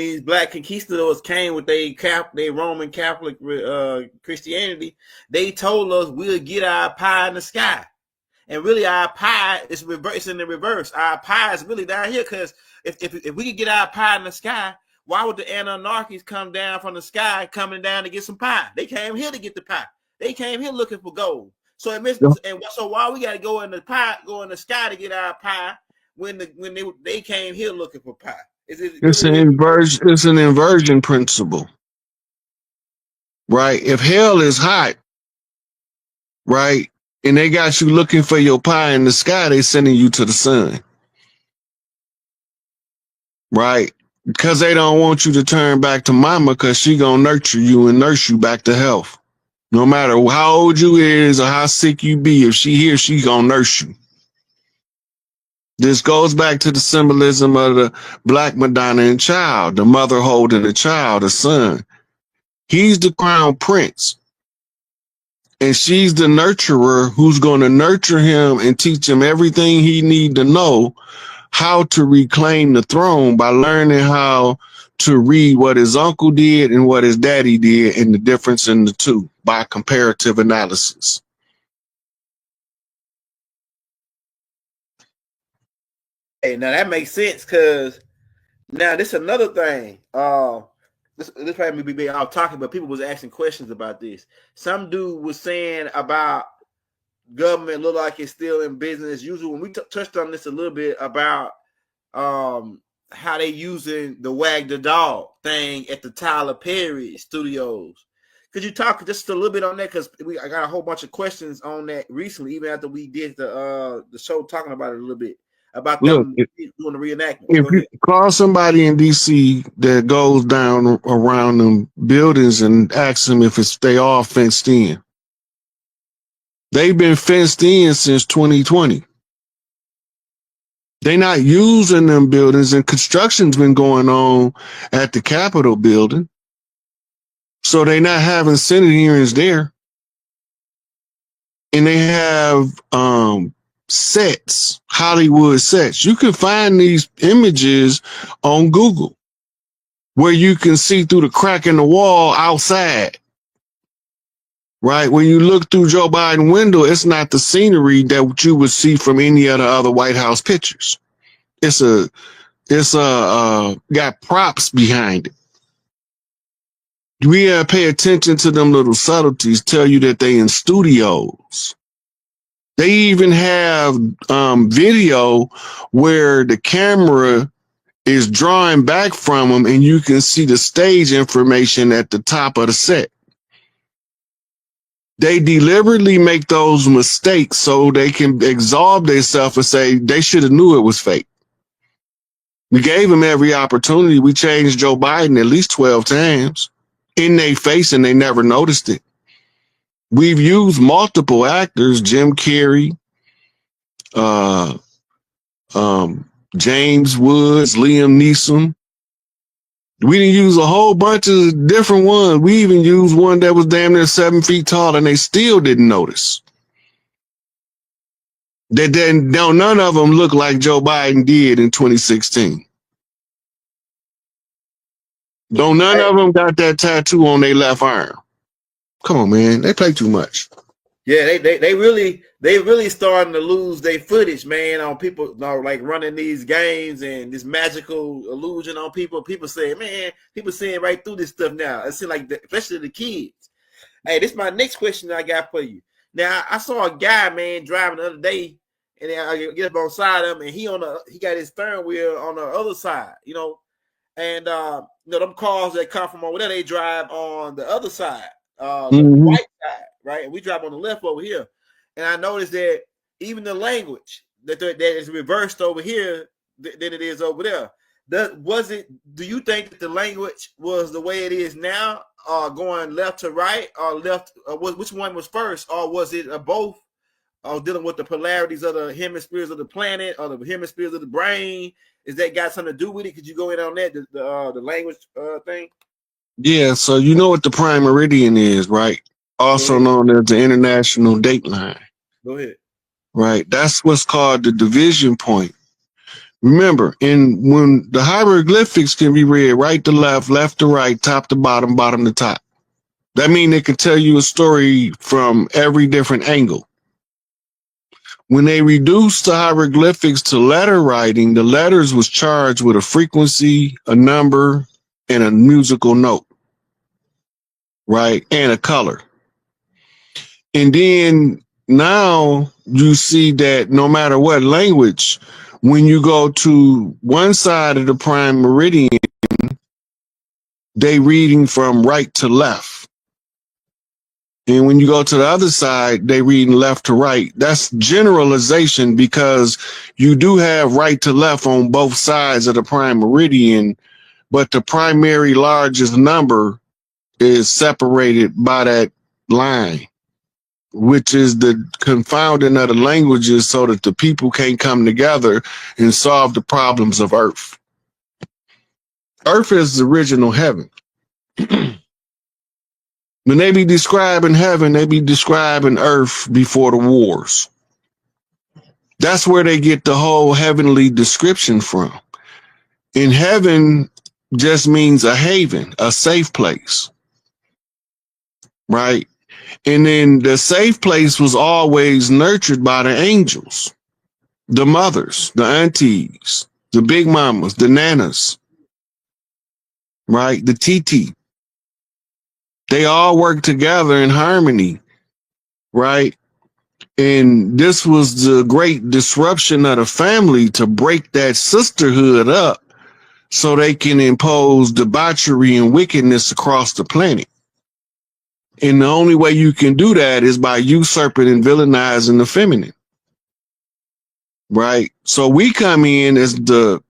these black conquistadors came with they Roman Catholic Christianity, they told us we'll get our pie in the sky. And really our pie is reverse in the reverse. Our pie is really down here, because if we could get our pie in the sky, why would the Anunnakis come down from the sky coming down to get some pie? They came here to get the pie. They came here looking for gold. So so why we got to go in the sky to get our pie when they came here looking for pie? It's an inversion principle, right? If hell is hot, right, and they got you looking for your pie in the sky, they sending you to the sun, right? Because they don't want you to turn back to mama, because she gonna nurture you and nurse you back to health. No matter how old you is or how sick you be, if she here, she gonna nurse you. This goes back to the symbolism of the Black Madonna and child, the mother holding the child, the son. He's the crown prince, and she's the nurturer who's going to nurture him and teach him everything he need to know how to reclaim the throne by learning how to read what his uncle did and what his daddy did and the difference in the two by comparative analysis. Hey, now that makes sense, because now this is another thing. This probably be out talking, but people was asking questions about this. Some dude was saying about government look like it's still in business. Usually, when we touched on this a little bit about how they using the wag the dog thing at the Tyler Perry studios. Could you talk just a little bit on that? Because I got a whole bunch of questions on that recently, even after we did the show talking about it a little bit. About them doing the reenactment. If you call somebody in DC that goes down around them buildings and ask them if they all fenced in. They've been fenced in since 2020. They're not using them buildings, and construction's been going on at the Capitol building. So they're not having Senate hearings there. And they have sets, Hollywood sets. You can find these images on Google where you can see through the crack in the wall outside, right? When you look through Joe Biden's window, it's not the scenery that you would see from any of the other White House pictures. It's got props behind it. We gotta pay attention to them little subtleties, tell you that they in studios. They even have video where the camera is drawing back from them and you can see the stage information at the top of the set. They deliberately make those mistakes so they can absolve themselves and say they should have knew it was fake. We gave them every opportunity. We changed Joe Biden at least 12 times in their face and they never noticed it. We've used multiple actors, Jim Carrey, James Woods, Liam Neeson. We didn't use a whole bunch of different ones. We even used one that was damn near 7 feet tall and they still didn't notice. None of them look like Joe Biden did in 2016. None of them got that tattoo on their left arm. Come on, man. They play too much. Yeah, they really starting to lose their footage, man, on people like running these games and this magical illusion on people. People saying, man, people seeing right through this stuff now. It seems like, especially the kids. Hey, this is my next question I got for you. Now, I saw a guy, man, driving the other day, and then I get up on side of him, and he got his steering wheel on the other side, and them cars that come from over there, they drive on the other side. The white side, right? And we drive on the left over here. And I noticed that even the language that is reversed over here than it is over there. Do you think that the language was the way it is now, going left to right, or left? Which one was first, or was it both? Dealing with the polarities of the hemispheres of the planet or the hemispheres of the brain? Is that got something to do with it? Could you go in on that, the language thing? Yeah, so you know what the prime meridian is, right? Also known as the international date line. Go ahead. Right, that's what's called the division point Remember, when the hieroglyphics can be read right to left to right, top to bottom, bottom to top. That means they can tell you a story from every different angle. When they reduced the hieroglyphics to letter writing, the letters was charged with a frequency, a number, and a musical note, right? And a color. And then now you see that no matter what language, when you go to one side of the prime meridian, they reading from right to left. And when you go to the other side, they reading left to right. That's generalization because you do have right to left on both sides of the prime meridian, but the primary largest number is separated by that line, which is the confounding of the languages so that the people can't come together and solve the problems of Earth. Earth is the original heaven. When they be describing heaven, they be describing Earth before the wars. That's where they get the whole heavenly description from. And heaven just means a haven, a safe place, right? And then the safe place was always nurtured by the angels, the mothers, the aunties, the big mamas, the nanas, right? The TT. They all work together in harmony, right? And this was the great disruption of the family to break that sisterhood up so they can impose debauchery and wickedness across the planet. And the only way you can do that is by usurping and villainizing the feminine, right? So we come in as the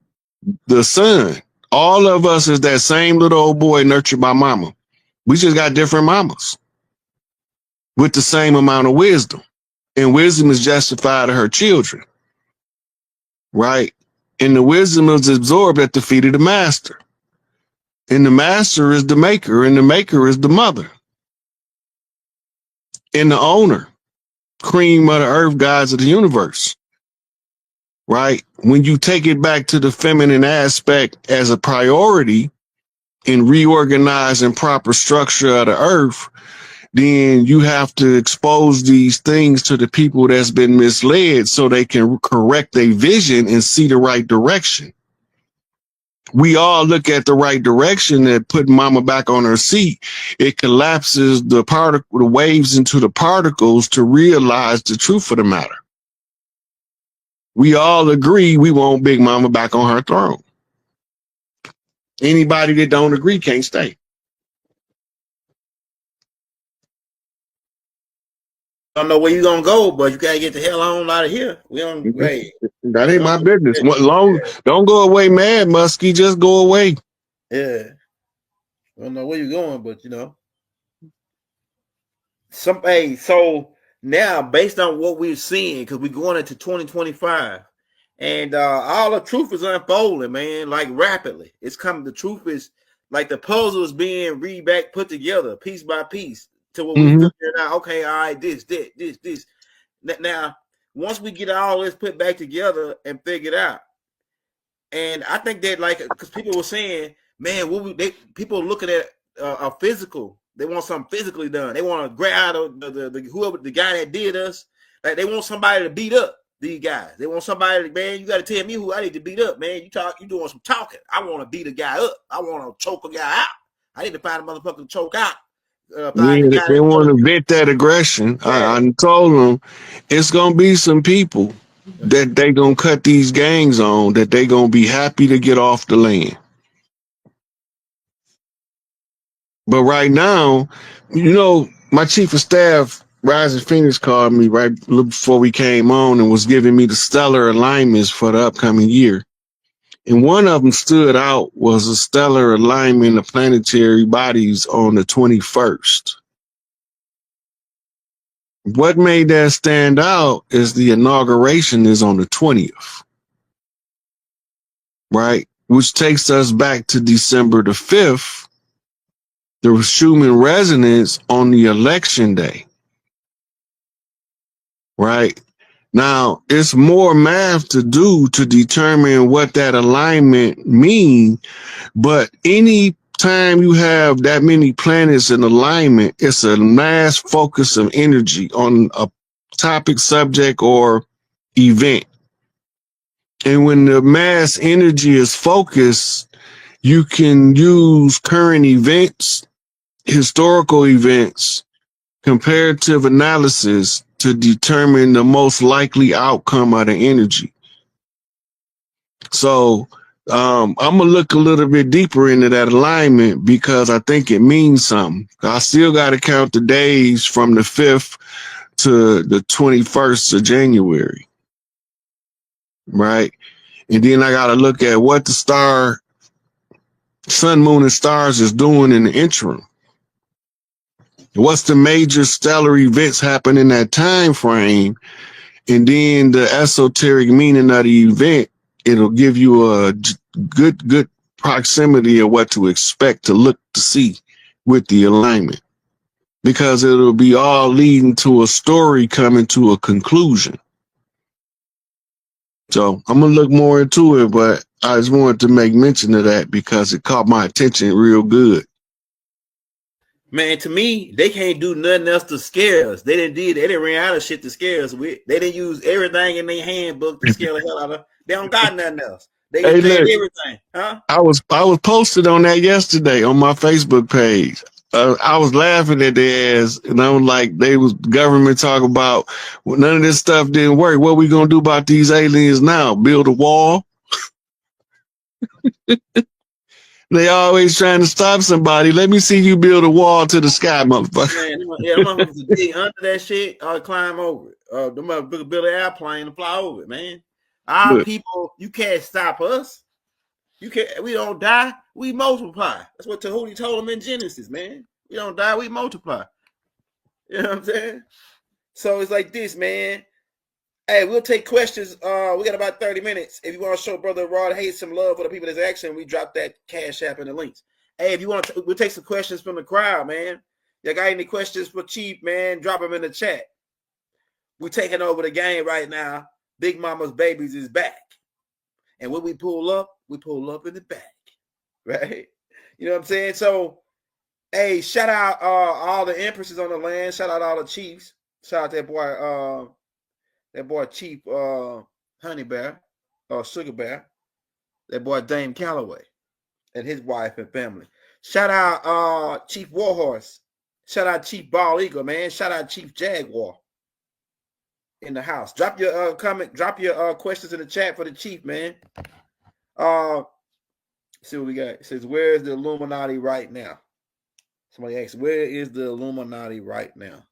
son. All of us is that same little old boy nurtured by mama. We just got different mamas with the same amount of wisdom. And wisdom is justified to her children, right? And the wisdom is absorbed at the feet of the master. And the master is the maker, and the maker is the mother. And the owner, cream of the earth, gods of the universe, right? When you take it back to the feminine aspect as a priority in reorganizing proper structure of the earth, then you have to expose these things to the people that's been misled so they can correct their vision and see the right direction. We all look at the right direction and put mama back on her seat. It collapses the waves into the particles to realize the truth of the matter. We all agree we want Big Mama back on her throne. Anybody that don't agree can't stay. Don't know where you gonna go, but you gotta get the hell on out of here. We don't. Hey, that ain't my business. Don't go away, mad Muskie. Just go away. Yeah. I don't know where you're going, but you know. So now based on what we're seeing, because we're going into 2025, and all the truth is unfolding, man, like rapidly. It's coming. The truth is like the puzzle is being put together piece by piece to what we figured out. Okay, all right, this. Now, once we get all this put back together and figured out, and I think that because people were saying, man, people looking at a physical. They want something physically done. They want to grab the guy that did us. Like they want somebody to beat up these guys. They want somebody, man, you got to tell me who I need to beat up, man. You doing some talking. I want to beat a guy up. I want to choke a guy out. I need to find a motherfucker to choke out. They want to vent that aggression. Yeah. I told them it's going to be some people that they going to cut these gangs on, that they going to be happy to get off the land. But right now, you know, my chief of staff, Rising Phoenix, called me right before we came on and was giving me the stellar alignments for the upcoming year. And one of them stood out was a stellar alignment of planetary bodies on the 21st. What made that stand out is the inauguration is on the 20th, right? Which takes us back to December the 5th. There was Schumann resonance on the election day, right? Now, it's more math to do to determine what that alignment means, but any time you have that many planets in alignment, it's a mass focus of energy on a topic, subject, or event. And when the mass energy is focused, you can use current events, historical events, comparative analysis to determine the most likely outcome of the energy. So I'm gonna look a little bit deeper into that alignment because I think it means something. I still got to count the days from the 5th to the 21st of January, right? And then I got to look at what the sun, moon, and stars is doing in the interim. What's the major stellar events happen in that time frame? And then the esoteric meaning of the event, it'll give you a good proximity of what to expect to look to see with the alignment, because it'll be all leading to a story coming to a conclusion. So I'm gonna look more into it, but I just wanted to make mention of that because it caught my attention real good. Man, to me, they can't do nothing else to scare us. They didn't run out of shit to scare us with. They didn't use everything in their handbook to scare the hell out of us. They don't got nothing else. They Hey, played look, everything, huh? I was posted on that yesterday on my Facebook page. I was laughing at their ass, and I was like, they was government talking about, well, none of this stuff didn't work. What we gonna do about these aliens now? Build a wall? They always trying to stop somebody. Let me see you build a wall to the sky, motherfucker. Man, yeah, I'm gonna dig under that shit or climb over it. Them motherfuckers build an airplane and fly over it, man. Our Look, people, you can't stop us. You can't. We don't die. We multiply. That's what Tahuti told them in Genesis, man. We don't die. We multiply. You know what I'm saying? So it's like this, man. Hey, we'll take questions. We got about 30 minutes. If you want to show Brother Rod Hayes some love for the people that's action, we drop that Cash App in the links. Hey, if you want to, we'll take some questions from the crowd, man. Y'all got any questions for Chief, man? Drop them in the chat. We're taking over the game right now. Big Mama's Babies is back. And when we pull up in the back. Right? You know what I'm saying? So, hey, shout out all the empresses on the land. Shout out all the chiefs. Shout out that boy Chief Honey Bear or Sugar Bear. That boy Dame Calloway and his wife and family. Shout out Chief Warhorse. Shout out Chief Bald Eagle, man. Shout out Chief Jaguar in the house. Drop your comment, drop your questions in the chat for the chief, man. See what we got. It says, where is the Illuminati right now? Somebody asked, where is the Illuminati right now?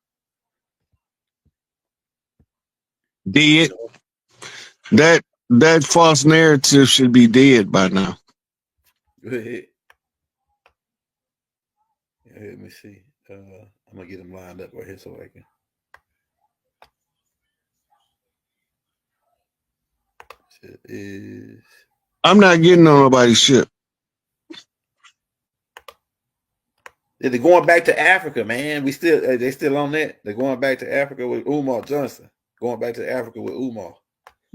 dead. That false narrative should be dead by now. Go ahead. Let me see. I'm gonna get them lined up right here so I can. It is. I'm not getting on nobody's ship. They're going back to Africa, man. They still on that. They're going back to Africa with Umar Johnson. Going back to Africa with Umar.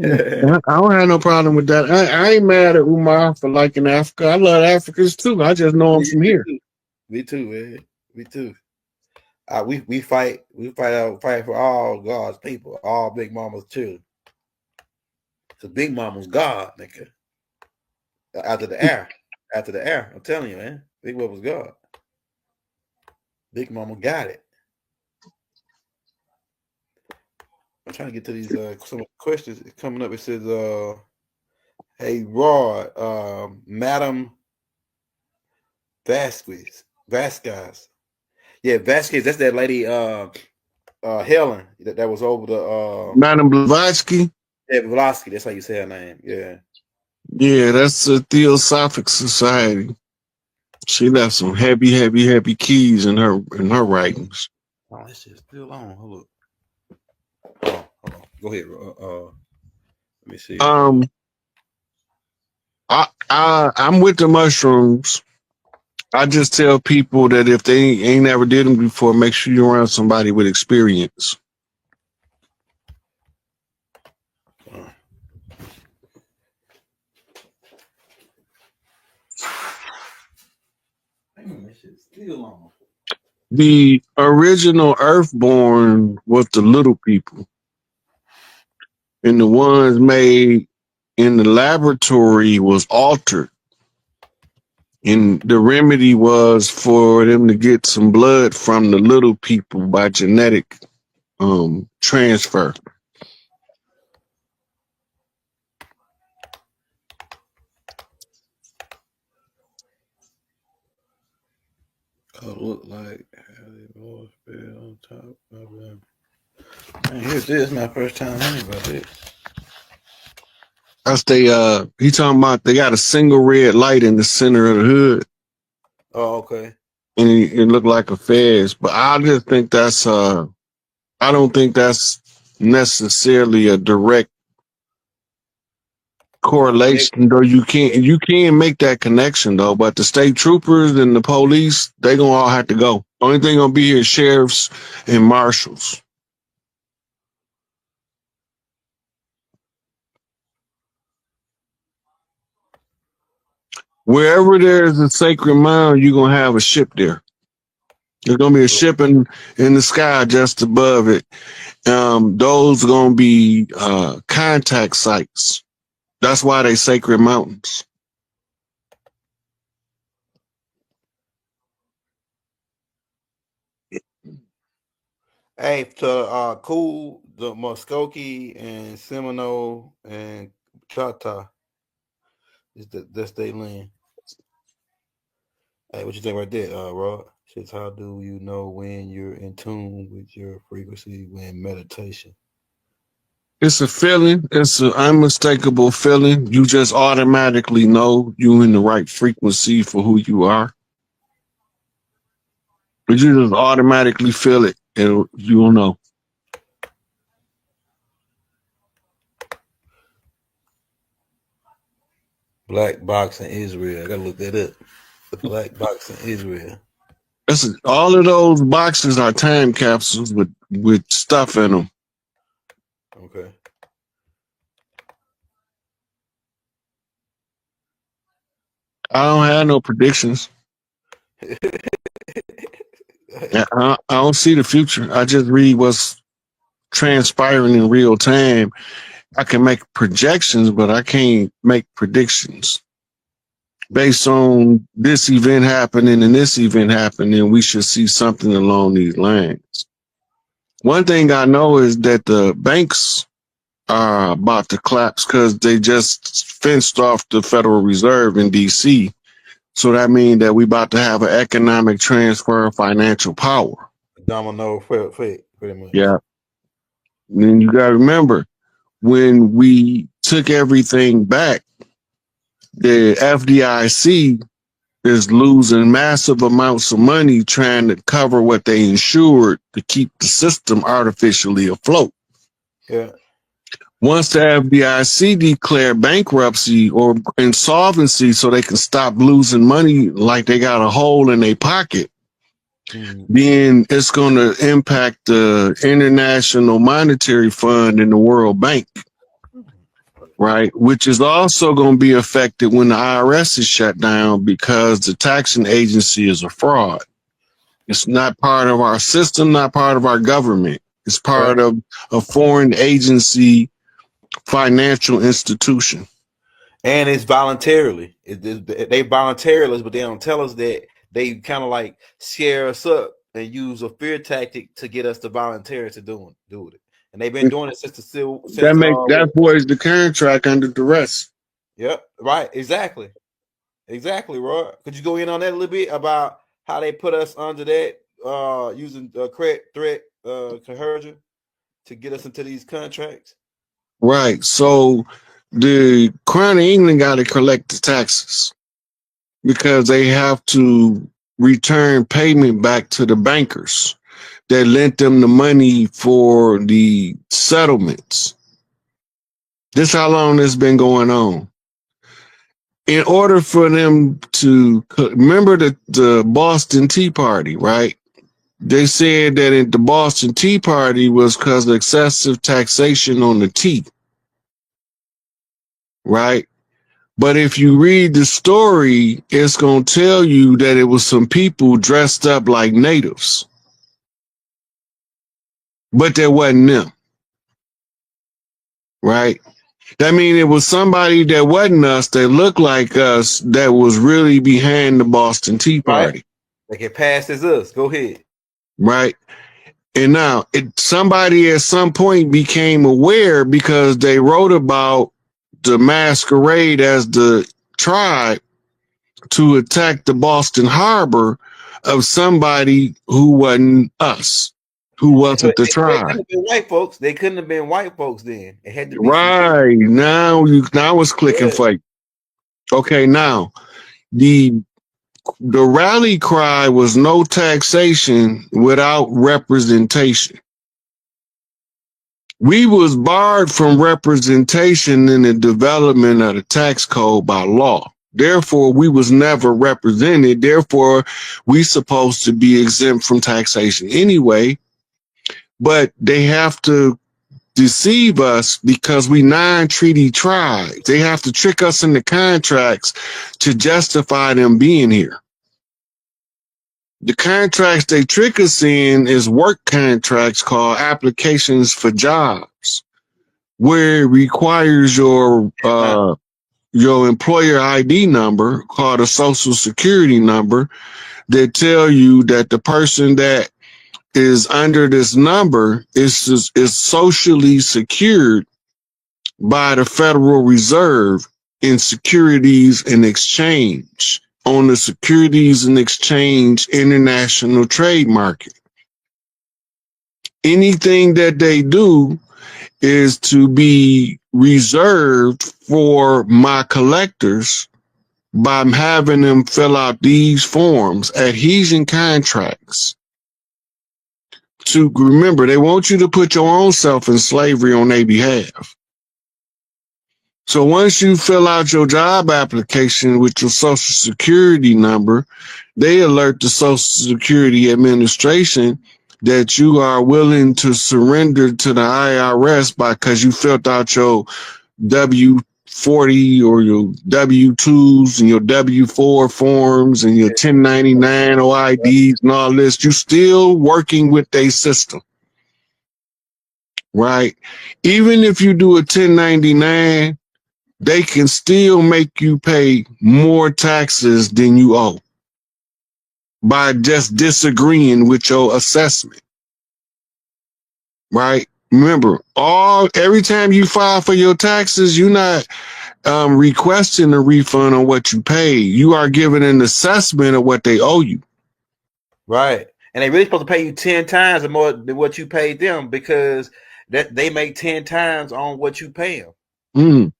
I don't have no problem with that. I ain't mad at Umar for liking Africa. I love Africans too. I just know I'm from here. Me too, man. Me too. We fight for all God's people, all Big Mama's children. So Big Mama's God, nigga. After the air, I'm telling you, man. Big Mama's God. Big Mama got it. I'm trying to get to these some questions coming up. It says, hey Rod, Madam Vasquez. Yeah, Vasquez, that's that lady Helen that was over the Madam Blavatsky. Yeah, Blavatsky, that's how you say her name. Yeah. Yeah, that's a Theosophic Society. She left some heavy keys in her writings. Oh, that shit's still on. Hold up. Go ahead. Let me see. I'm with the mushrooms. I just tell people that if they ain't never did them before, make sure you're around somebody with experience. That shit's still on. The original Earthborn was the little people, and the ones made in the laboratory was altered. And the remedy was for them to get some blood from the little people by genetic transfer. Look like on top of them. Man, here's this. My first time hearing about this. That's he talking about they got a single red light in the center of the hood. Oh, okay. And it looked like a fez, but I just think that's I don't think that's necessarily a direct correlation, though. You can make that connection though, but the state troopers and the police, they gonna all have to go. Only thing gonna be here is sheriffs and marshals. Wherever there's a sacred mound, you're gonna have a ship there. There's gonna be a ship in the sky just above it. Those are gonna be contact sites. That's why they sacred mountains. Hey, to Cool, the Muskogee and Seminole and Chata is that's their land. Hey, what you think right there, Rod? Says, how do you know when you're in tune with your frequency when meditation? It's a feeling. It's an unmistakable feeling. You just automatically know you in the right frequency for who you are. But you just automatically feel it, and you don't know. Black box in Israel. I gotta look that up. The black box in Israel. All of those boxes are time capsules with stuff in them. Okay. I don't have no predictions. I don't see the future. I just read what's transpiring in real time. I can make projections, but I can't make predictions. Based on this event happening and this event happening, we should see something along these lines. One thing I know is that the banks are about to collapse because they just fenced off the Federal Reserve in DC. So that means that we about to have an economic transfer of financial power. Domino effect, pretty much. Yeah. And then you got to remember, when we took everything back, the FDIC is losing massive amounts of money trying to cover what they insured to keep the system artificially afloat. Yeah. Once the FDIC declare bankruptcy or insolvency so they can stop losing money like they got a hole in their pocket, then it's going to impact the International Monetary Fund and the World Bank, right? Which is also going to be affected when the IRS is shut down because the taxing agency is a fraud. It's not part of our system, not part of our government. It's part of a foreign agency financial institution. And it's voluntarily. They voluntarily, but they don't tell us that. They kind of like scare us up and use a fear tactic to get us to volunteer to do it. And they've been doing it since the civil. That voids the contract under duress. Yep, right. Exactly, Roy. Could you go in on that a little bit about how they put us under that using threat coercion to get us into these contracts? Right. So the Crown of England got to collect the taxes because they have to return payment back to the bankers that lent them the money for the settlements. This is how long this has been going on. In order for them to remember the Boston Tea Party, right? They said that the Boston Tea Party was because of excessive taxation on the tea. Right? But if you read the story, it's going to tell you that it was some people dressed up like natives. But that wasn't them. Right? That means it was somebody that wasn't us, that looked like us, that was really behind the Boston Tea Party. Right. Like it passes us. Go ahead. Right? And now somebody at some point became aware because they wrote about the masquerade as the tribe to attack the Boston Harbor of somebody who wasn't us, who wasn't the tribe. They couldn't have been white folks. They couldn't have been white folks then. It had to be right. Now it's clicking for you. Okay, now the rally cry was no taxation without representation. We was barred from representation in the development of the tax code by law. Therefore, we was never represented. Therefore, we supposed to be exempt from taxation anyway. But they have to deceive us because we non-treaty tribes. They have to trick us into contracts to justify them being here. The contracts they trick us in is work contracts called applications for jobs, where it requires your employer ID number, called a social security number, that tell you that the person that is under this number is socially secured by the Federal Reserve in Securities and Exchange, on the Securities and Exchange international trade market. Anything that they do is to be reserved for my collectors by having them fill out these forms, adhesion contracts. To remember, they want you to put your own self in slavery on their behalf. So once you fill out your job application with your social security number, they alert the Social Security Administration that you are willing to surrender to the IRS because you filled out your W-40 or your W-2s and your W-4 forms and your 1099 OIDs and all this. You're still working with their system, right? Even if you do a 1099, they can still make you pay more taxes than you owe by just disagreeing with your assessment, right? Remember, every time you file for your taxes, you're not requesting a refund on what you pay. You are giving an assessment of what they owe you. Right. And they really supposed to pay you 10 times more than what you paid them, because that they make 10 times on what you pay them.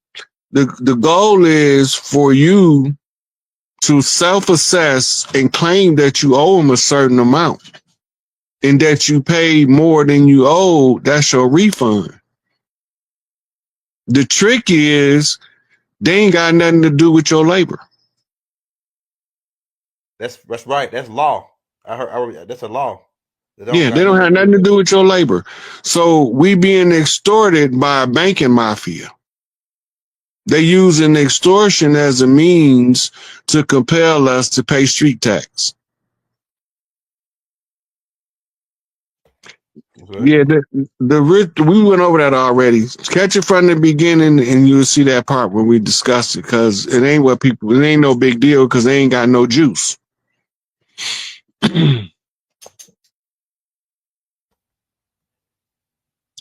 The goal is for you to self-assess and claim that you owe them a certain amount, and that you pay more than you owe. That's your refund. The trick is they ain't got nothing to do with your labor. That's right. That's law. I heard that's a law. They don't have nothing to do with your labor. So we being extorted by a banking mafia. They using extortion as a means to compel us to pay street tax. Okay. Yeah, we went over that already. Catch it from the beginning, and you'll see that part when we discussed it, because it ain't no big deal, because they ain't got no juice. I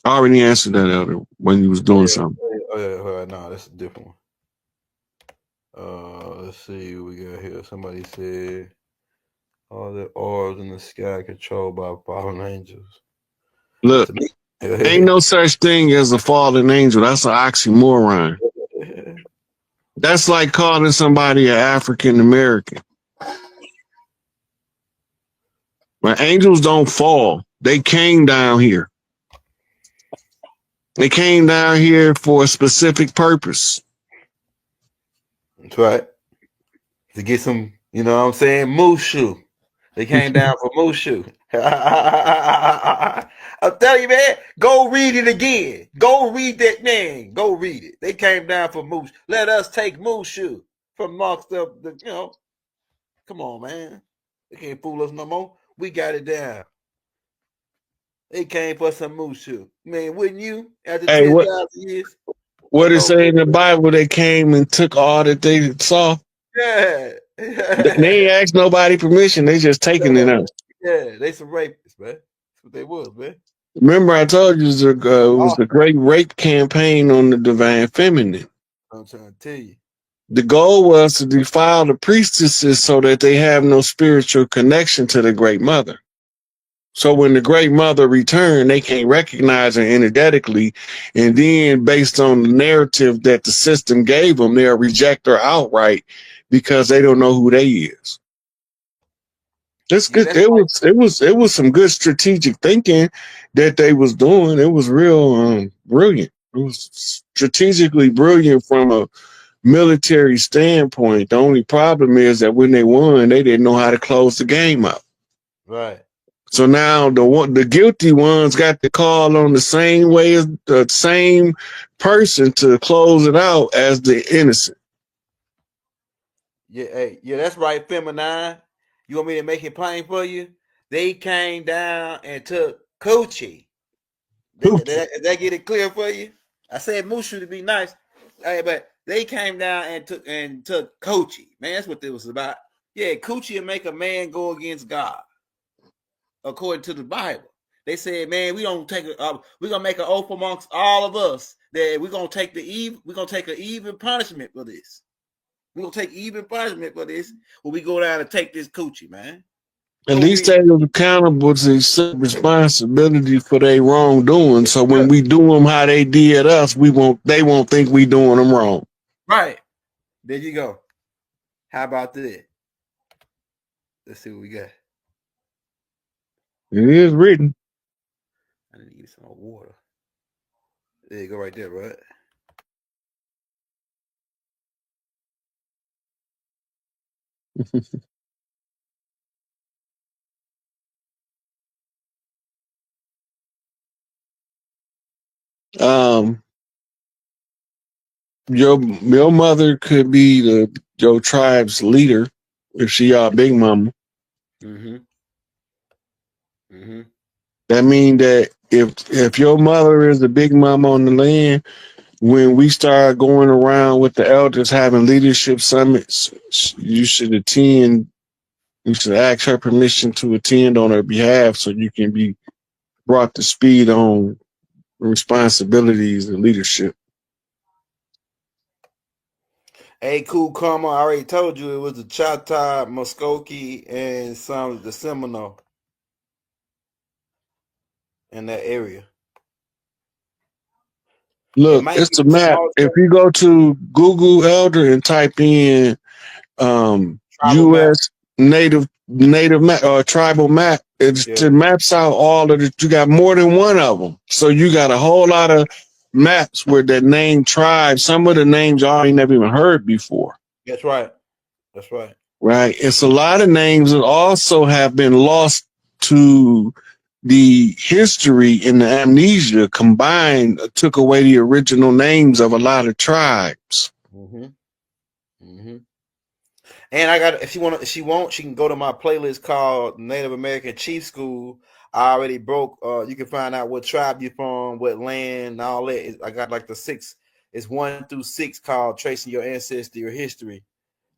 already answered that other when you was doing something. No, that's a different one. Let's see what we got here. Somebody said all the orbs in the sky controlled by fallen angels. Look, ain't no such thing as a fallen angel. That's an oxymoron. That's like calling somebody an African American. But angels don't fall. They came down here. They came down here for a specific purpose. That's right. To get some, you know what I'm saying, moose shoe. They came down for moose shoe. I'm telling you, man. Go read it again. Go read that, man. Go read it. They came down for Moose. Let us take Mushu from amongst the. Come on, man. They can't fool us no more. We got it down. They came for some Mushu. Man, wouldn't you? After Hey, 10,000 years, what one it old say in the Mushu. Bible? They came and took all that they saw. Yeah. They ain't asked nobody permission. They just taking it out. Yeah, they some rapists, man. That's what they was, man. Remember, I told you it was Oh, the great rape campaign on the divine feminine. I'm trying to tell you. The goal was to defile the priestesses so that they have no spiritual connection to the great mother. So when the great mother returned, they can't recognize her energetically. And then based on the narrative that the system gave them, they'll reject her outright because they don't know who they is. It's Yeah, good. that's It was some good strategic thinking that they was doing. It was real brilliant. It was strategically brilliant from a military standpoint. The only problem is that when they won, they didn't know how to close the game out. right. So now the guilty ones got to call on the same way as the same person to close it out as the innocent. Yeah, hey, yeah, that's right, feminine. You want me to make it plain for you? They came down and took Coochie. Did that get it clear for you? I said Mushu to be nice. Hey, but they came down and took Coochie. Man, that's what it was about. Yeah, Coochie will make a man go against God, according to the Bible. They said, man, we're gonna make an oath amongst all of us that we're gonna take an even punishment for this. We're gonna take even punishment for this when we go down and take this Coochie, man. At Go least read. they was accountable to accept responsibility for their wrongdoing. So Yeah, when we do them how they did us, they won't think we doing them wrong. right. There you go. How about that? Let's see what we got. It is written. I need to get some more water. There you go, right there, right? Um, your mother could be your tribe's leader if she your big mama. Mm-hmm. Mm-hmm. That mean that if your mother is the big mama on the land, when we start going around with the elders having leadership summits, you should attend. You should ask her permission to attend on her behalf so you can be brought to speed on responsibilities and leadership. Hey, cool karma. I already told you it was the Chata, Muskogee, and the Seminole in that area. It Look, might it's be a a map. small If you go to Google Elder and type in tribal map. U.S. native map or tribal map. Yeah, It maps out all of it. You got more than one of them, so you got a whole lot of maps where that name tribe. Some of the names I ain't never even heard before. that's right. That's right. Right? It's a lot of names that also have been lost to the history and the amnesia combined took away the original names of a lot of tribes. Mm-hmm. Mm-hmm. And I got if she can go to my playlist called Native American Chief School. I already broke. You can find out what tribe you're from, what land, and all that. I got like the six. It's 1 through 6 called Tracing Your Ancestry or History.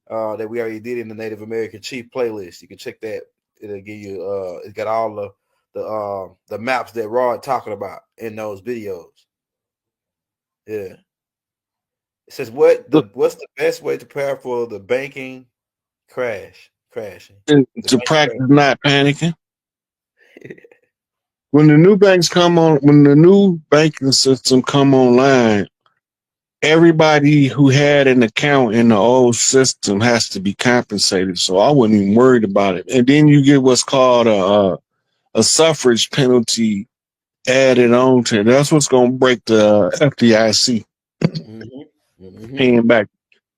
That we already did in the Native American Chief playlist. You can check that. It'll give you. It's got all the maps that Rod talking about in those videos. Yeah. It says what's the best way to prepare for the banking crashing. The To bank practice crash. not panicking. When the new banks come on, when the new banking system come online, everybody who had an account in the old system has to be compensated. So I wasn't even worried about it. And then you get what's called a suffrage penalty added on to it. That's what's going to break the FDIC Mm-hmm. Mm-hmm. paying back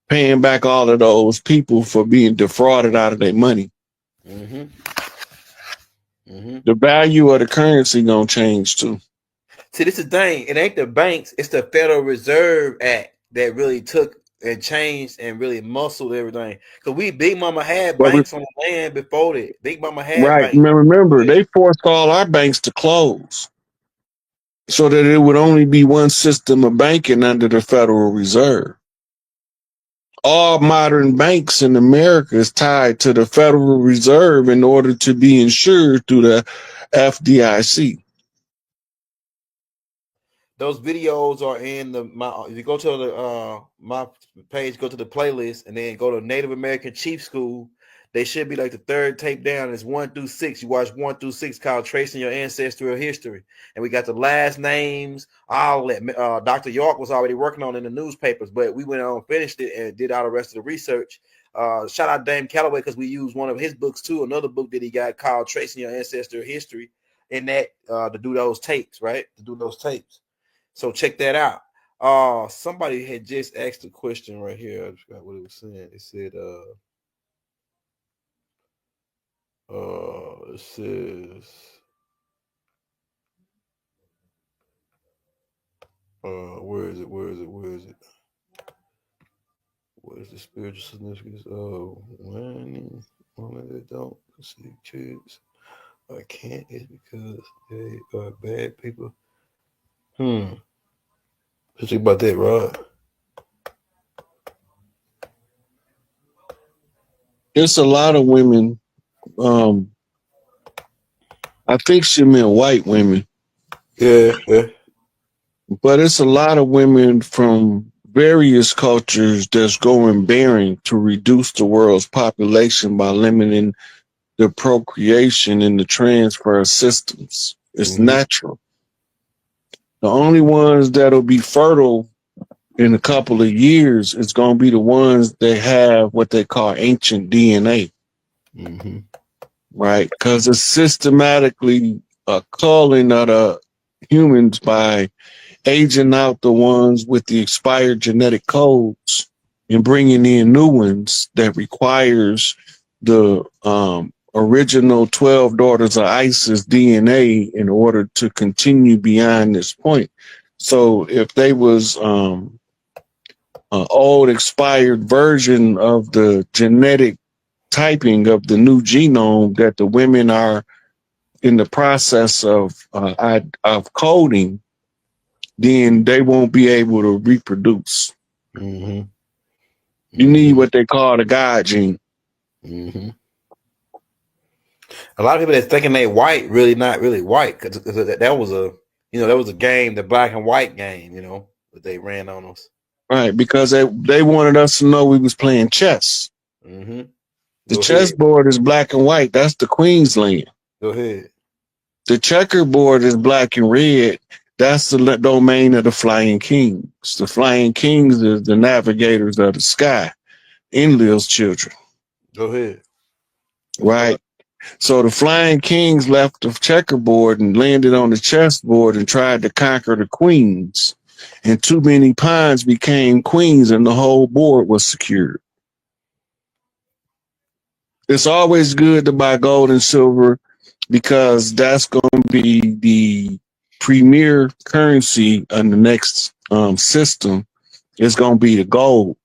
paying back all of those people for being defrauded out of their money. Mm-hmm. Mm-hmm. The value of the currency gonna change too. See, this is the thing. It ain't the banks. It's the Federal Reserve Act that really took and changed and really muscled everything. Because Big Mama had But we, banks on the land before that. Big Mama had right, banks. remember they forced all our banks to close so that it would only be one system of banking under the Federal Reserve. All modern banks in America is tied to the Federal Reserve in order to be insured through the FDIC. Those videos are in if you go to the my page, go to the playlist, and then go to Native American Chief School. They should be like the third tape down. It's 1 through 6. You watch 1 through 6 called Tracing Your Ancestral History. And we got the last names, all that. Dr. York was already working on in the newspapers, but we went on, finished it, and did all the rest of the research. Shout out Dame Calloway because we used one of his books too, another book that he got called Tracing Your Ancestral History, in that to do those tapes, right? To do those tapes. So check that out. Somebody had just asked a question right here. I forgot what it was saying. It said, it says, where is it? What is the spiritual significance of women that don't see kids or can't is because they are bad people? Let's think about that, Rod. It's a lot of women. I think she meant white women. Yeah. But it's a lot of women from various cultures that's going bearing to reduce the world's population by limiting the procreation and the transfer of systems. It's natural. The only ones that'll be fertile in a couple of years is going to be the ones that have what they call ancient DNA. Right? Because it's systematically culling of the humans by aging out the ones with the expired genetic codes and bringing in new ones that requires the original 12 daughters of Isis DNA in order to continue beyond this point. So if they was an old expired version of the genetic typing of the new genome that the women are in the process of coding, then they won't be able to reproduce. You need what they call the God gene. A lot of people that's thinking they white really not really white because that was a game, the black and white game, that they ran on us. Right, because they wanted us to know we was playing chess. The chessboard is black and white. That's the Queen's land. Go ahead. The checkerboard is black and red. That's the domain of the Flying Kings. The Flying Kings is the navigators of the sky, Enlil's children. Go ahead. Right. So the Flying Kings left the checkerboard and landed on the chessboard and tried to conquer the queens. And too many pawns became queens and the whole board was secured. It's always good to buy gold and silver because that's going to be the premier currency in the next system. It's going to be the gold.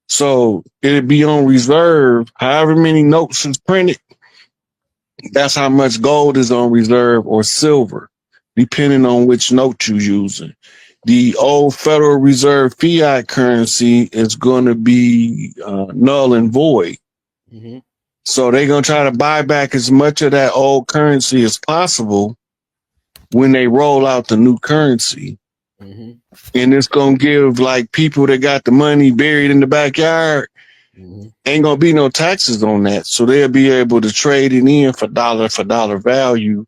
So it'll be on reserve. However many notes is printed, that's how much gold is on reserve or silver, depending on which note you're using. The old Federal Reserve fiat currency is going to be null and void. So they're going to try to buy back as much of that old currency as possible when they roll out the new currency. And it's going to give like people that got the money buried in the backyard, ain't going to be no taxes on that. So they'll be able to trade it in for dollar value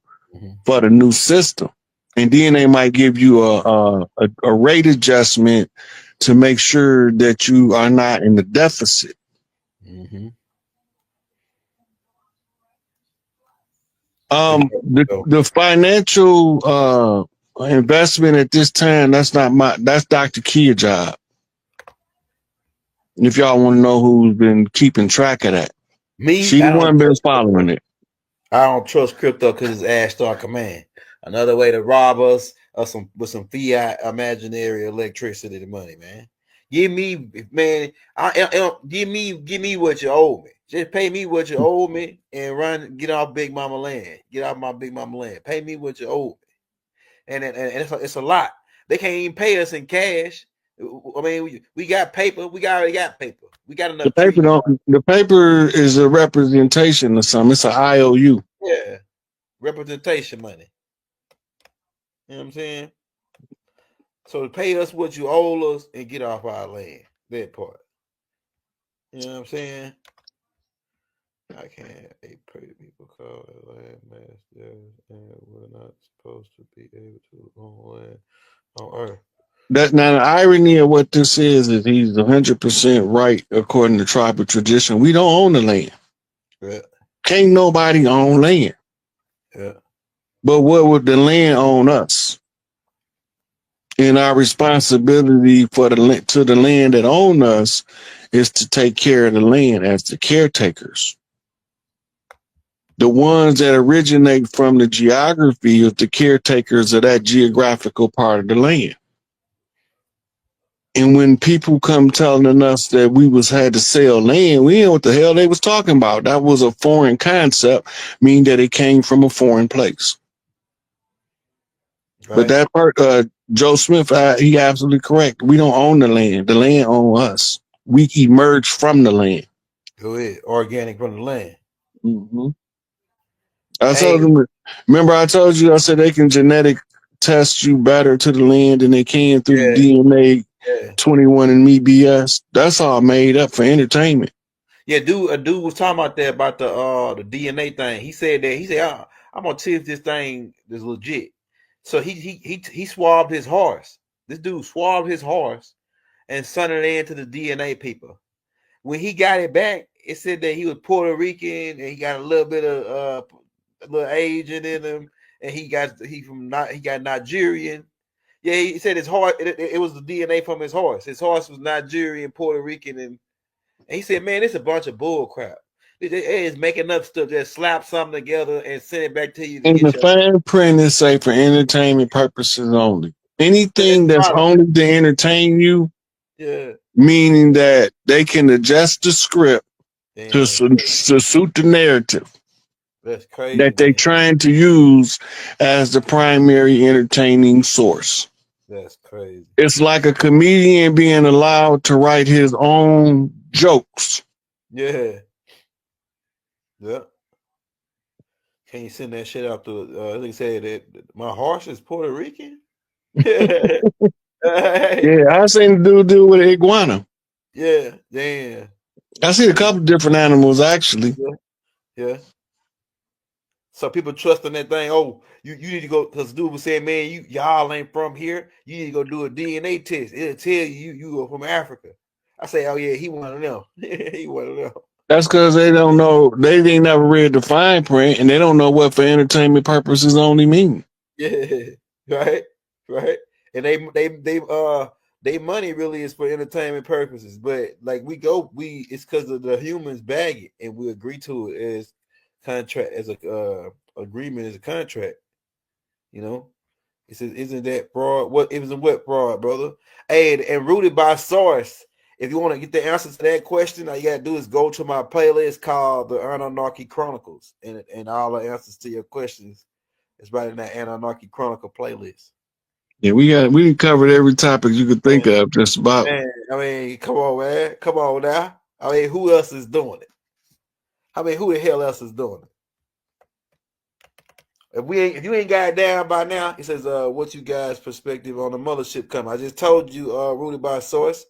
for the new system. And then they might give you a rate adjustment to make sure that you are not in the deficit. The financial investment at this time, that's Dr. GINDJAB. If y'all want to know who's been keeping track of that. She the one been following it. I don't trust crypto because it's Ash Star Command. Another way to rob us of some with some fiat imaginary electricity money, man. Give me, man. Give me what you owe me. Just pay me what you owe me and get off Big Mama land. Get off my Big Mama land. Pay me what you owe me. And it's a lot. They can't even pay us in cash. I mean, we got paper. We already got paper. We got The enough paper trees. don't. The paper is a representation of something. It's an IOU. Yeah, representation money. You know what I'm saying? So pay us what you owe us and get off our land. That part. You know what I'm saying? I can't a pretty people call it land mass there, and we're not supposed to be able to own land on earth. That now the irony of what this is he's 100% right according to tribal tradition. We don't own the land. Yeah. Can't nobody own land. Yeah. But what would the land own us? And our responsibility for the land that own us is to take care of the land as the caretakers. The ones that originate from the geography of the caretakers of that geographical part of the land. And when people come telling us that we had to sell land, we didn't know what the hell they was talking about. That was a foreign concept, meaning that it came from a foreign place. Right. But that part, Joe Smith, he absolutely correct. We don't own the land. The land owns us. We emerge from the land. Go ahead. Organic from the land. Mm-hmm. I told them, remember I told you, I said they can genetic test you better to the land than they can through DNA 21andMe BS. That's all made up for entertainment. Yeah, a dude was talking about that, about the DNA thing. He said I'm gonna see if this thing is legit. So he swabbed his horse. This dude swabbed his horse and sent it in to the DNA people. When he got it back, it said that he was Puerto Rican and he got a little bit of a little Asian in him, and he got Nigerian. Yeah, he said his horse. It was the DNA from his horse. His horse was Nigerian, Puerto Rican, and he said, "Man, it's a bunch of bull crap. They is making up stuff. Just slap something together and send it back to you." And the fine print is say for entertainment purposes only. Anything that's only to entertain you, meaning that they can adjust the script to suit the narrative. That's crazy. That they're trying to use as the primary entertaining source. That's crazy. It's like a comedian being allowed to write his own jokes. Yeah. Yeah. Can you send that shit out to they say that my horse is Puerto Rican? Yeah, I seen the dude do with an iguana. Yeah, damn. I see a couple different animals actually. Yeah. So people trusting that thing. Oh, you need to go, because dude was saying, man, y'all ain't from here. You need to go do a DNA test. It'll tell you are from Africa. I say, oh yeah, he one of them. He one of them. That's because they don't know. They ain't never read the fine print, and they don't know what for entertainment purposes only mean. Yeah, right. And they money really is for entertainment purposes. But like it's because of the humans bag it, and we agree to it as contract, as a agreement, as a contract. You know, it says, isn't that fraud? What it was a what fraud, brother? Hey, and rooted by source. If you want to get the answer to that question, all you gotta do is go to my playlist called the Anarchy Chronicles, and all the answers to your questions is right in that Anarchy Chronicle playlist. Yeah, we covered every topic you could think of, just about. Man, I mean, come on, man, come on now. I mean, who else is doing it? I mean, who the hell else is doing it? If you ain't got it down by now, it says, "What's you guys' perspective on the mothership coming?" I just told you, rooted by source,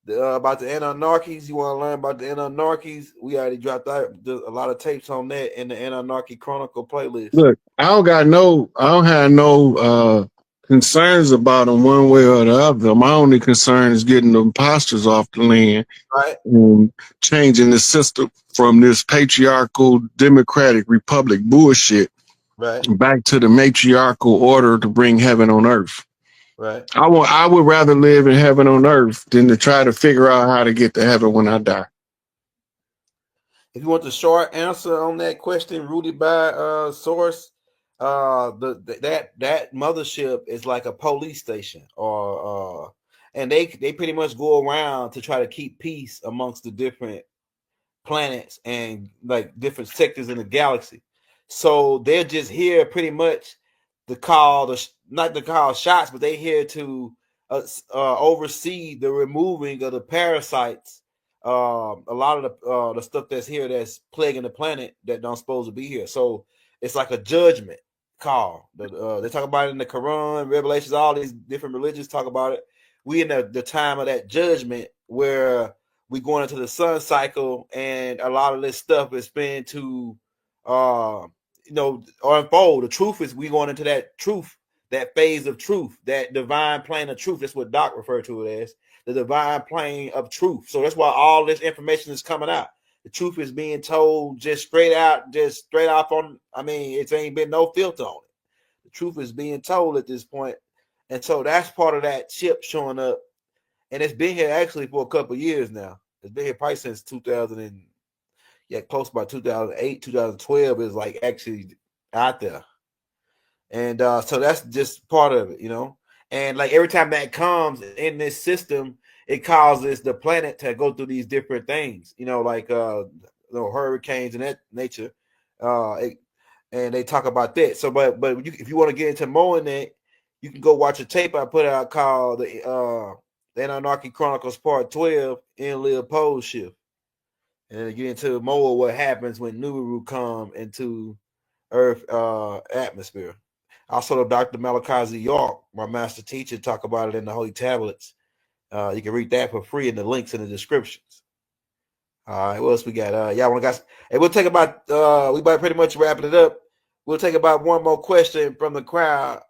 about the Anarchies. You want to learn about the Anarchies? We already dropped out a lot of tapes on that in the Anarchy Chronicle playlist. Look, I don't have no concerns about them one way or the other. My only concern is getting the imposters off the land, right, and changing the system from this patriarchal democratic republic bullshit, right, back to the matriarchal order to bring heaven on earth. Right. I would rather live in heaven on earth than to try to figure out how to get to heaven when I die. If you want the short answer on that question, rooted by source, that mothership is like a police station, or and they pretty much go around to try to keep peace amongst the different planets and like different sectors in the galaxy. So they're just here pretty much to call not to call shots, but they're here to oversee the removing of the parasites. A lot of the stuff that's here that's plaguing the planet that don't supposed to be here. So it's like a judgment call. They talk about it in the Quran, Revelations, all these different religions talk about it. We in the time of that judgment where we going into the sun cycle, and a lot of this stuff is been to uh unfold. The truth is we going into that truth, that phase of truth, that divine plane of truth. That's what Doc referred to it as, the divine plane of truth. So that's why all this information is coming out. The truth is being told just straight out, just straight off on. I mean, it ain't been no filter on it. The truth is being told at this point, and so that's part of that ship showing up, and it's been here actually for a couple of years now. It's been here probably since 2000 and close by 2008, 2012 is like actually out there, and so that's just part of it, And like every time that comes in this system, it causes the planet to go through these different things, like hurricanes and that nature. And they talk about that. So, but if you want to get into more in that, you can go watch a tape I put out called the Anarchy Chronicles Part 12 in Leopold Shift. And get into more of what happens when Nibiru come into Earth atmosphere. Also, Dr. Malachi York, my master teacher, talk about it in the Holy Tablets. You can read that for free in the links in the descriptions. All right, what else we got? Y'all want guys? Hey, we'll take about we about pretty much wrapping it up. We'll take about one more question from the crowd.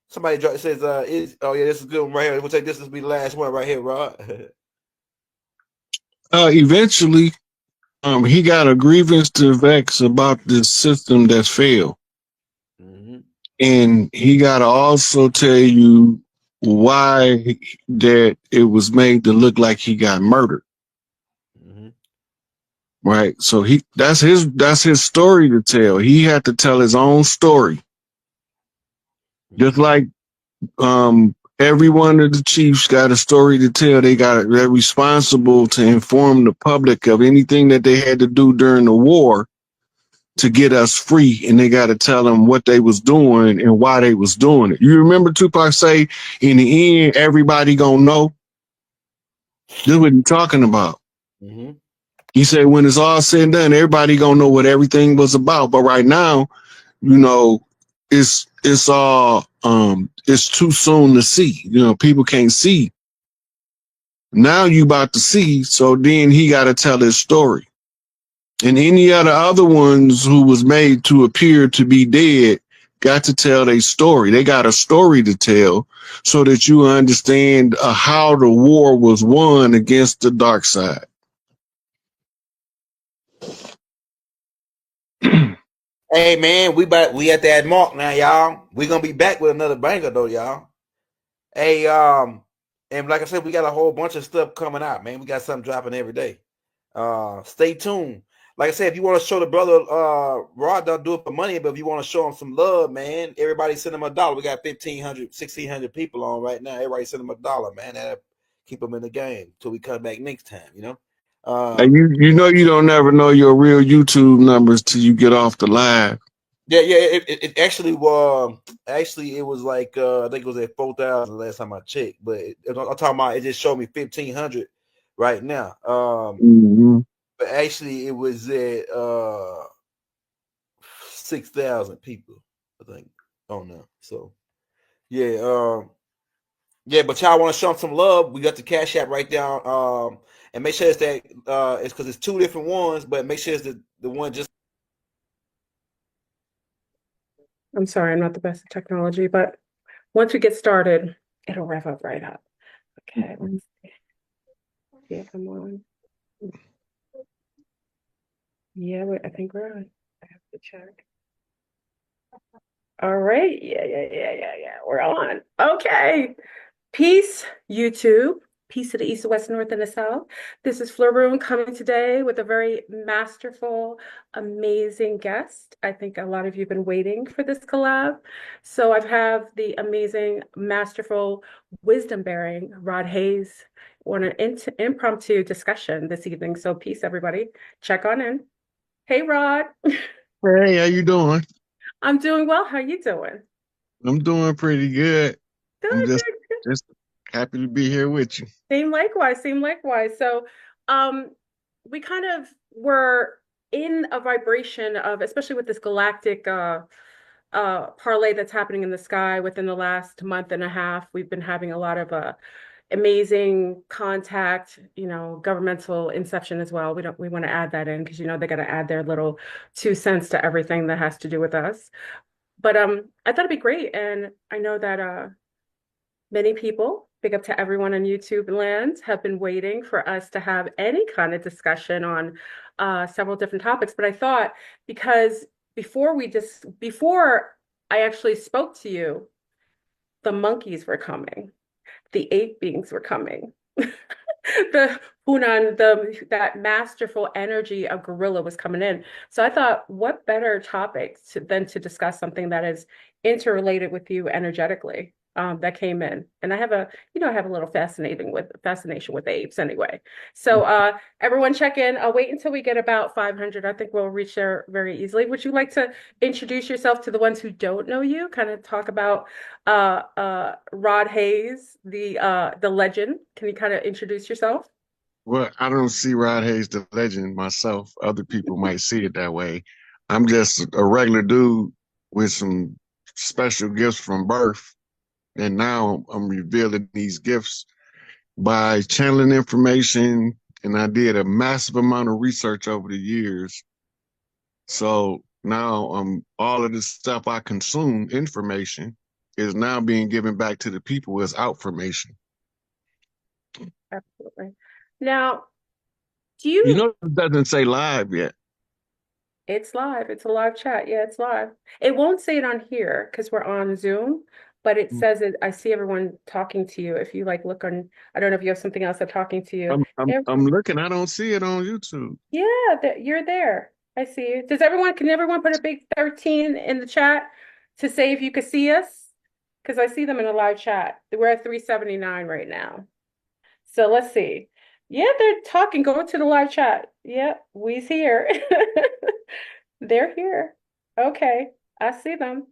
Somebody says, this is a good one right here. We'll take this. This will be the last one right here, Rod. Eventually, he got a grievance to vex about this system that's failed. Mm-hmm. And he got to also tell you why that it was made to look like he got murdered. Mm-hmm. Right. So that's his story to tell. He had to tell his own story. Mm-hmm. Just like every one of the chiefs got a story to tell. They're responsible to inform the public of anything that they had to do during the war to get us free, and they got to tell them what they was doing and why they was doing it. You remember Tupac say, in the end, everybody gonna know? This is what he's talking about. Mm-hmm. He said, when it's all said and done, everybody gonna know what everything was about. But right now, it's all it's too soon to see. People can't see. Now you about to see, so then he got to tell his story. And any other ones who was made to appear to be dead got to tell their story. They got a story to tell so that you understand how the war was won against the dark side. Hey man, we at that mark now, y'all. We gonna be back with another banger though, y'all. Hey, and like I said, we got a whole bunch of stuff coming out, man. We got something dropping every day. Stay tuned. Like I said, if you want to show the brother Rod, don't do it for money, but if you want to show him some love, man, everybody send him $1. We got 1,500, 1,600 people on right now. Everybody send him $1, man. That'll keep them in the game till we come back next time, And you don't never know your real YouTube numbers till you get off the live. Yeah. It actually was. Actually, it was like I think it was at 4,000 last time I checked. But I'm talking about it just showed me 1,500 right now. But actually, it was at 6,000 people. I think. Oh no. So yeah. Yeah, but y'all want to show them some love? We got the Cash App right down. And make sure it's that it's because it's two different ones, but make sure it's the one just. I'm sorry, I'm not the best at technology, but once we get started, it'll rev up right up. Okay, let's see. Yeah, come on. Yeah, I think we're on. I have to check. All right. Yeah. We're on. Okay. Peace, YouTube. Peace to the east, the west, north, and the south. This is Fleur coming today with a very masterful, amazing guest. I think a lot of you have been waiting for this collab. So I have the amazing, masterful, wisdom-bearing Rod Hayes on an impromptu discussion this evening. So peace, everybody. Check on in. Hey, Rod. Hey, how you doing? I'm doing well. How you doing? I'm doing pretty good. I'm Good, just good, good. just happy to be here with you. Same likewise, same likewise. So, um, we kind of were in a vibration of, especially with this galactic parlay that's happening in the sky within the last month and a half. We've been having a lot of amazing contact, governmental inception as well. We want to add that in because they got to add their little 2 cents to everything that has to do with us. But I thought it'd be great, and I know that many people, big up to everyone on YouTube land, have been waiting for us to have any kind of discussion on several different topics. But I thought because before I actually spoke to you, the monkeys were coming, the ape beings were coming. The Hunan, that masterful energy of gorilla was coming in. So I thought, what better topic than to discuss something that is interrelated with you energetically, that came in. And I have I have a little fascination with apes anyway. So everyone check in. I'll wait until we get about 500. I think we'll reach there very easily. Would you like to introduce yourself to the ones who don't know you? Kind of talk about Rod Hayes, the legend. Can you kind of introduce yourself? Well, I don't see Rod Hayes the legend myself. Other people might see it that way. I'm just a regular dude with some special gifts from birth. And now I'm revealing these gifts by channeling information. And I did a massive amount of research over the years. So now all of the stuff I consume, information, is now being given back to the people as outformation. Absolutely. Now, You know, it doesn't say live yet. it's live. It's a live chat. Yeah, it's live. It won't say it on here because we're on Zoom, but it says it. I see everyone talking to you. If you look on, I don't know if you have something else that's talking to you. I'm looking. I don't see it on YouTube. Yeah, you're there. I see you. Can everyone put a big 13 in the chat to say if you could see us? Because I see them in a live chat. We're at 379 right now. So let's see. Yeah, they're talking. Go to the live chat. Yeah, we's here. They're here. Okay, I see them.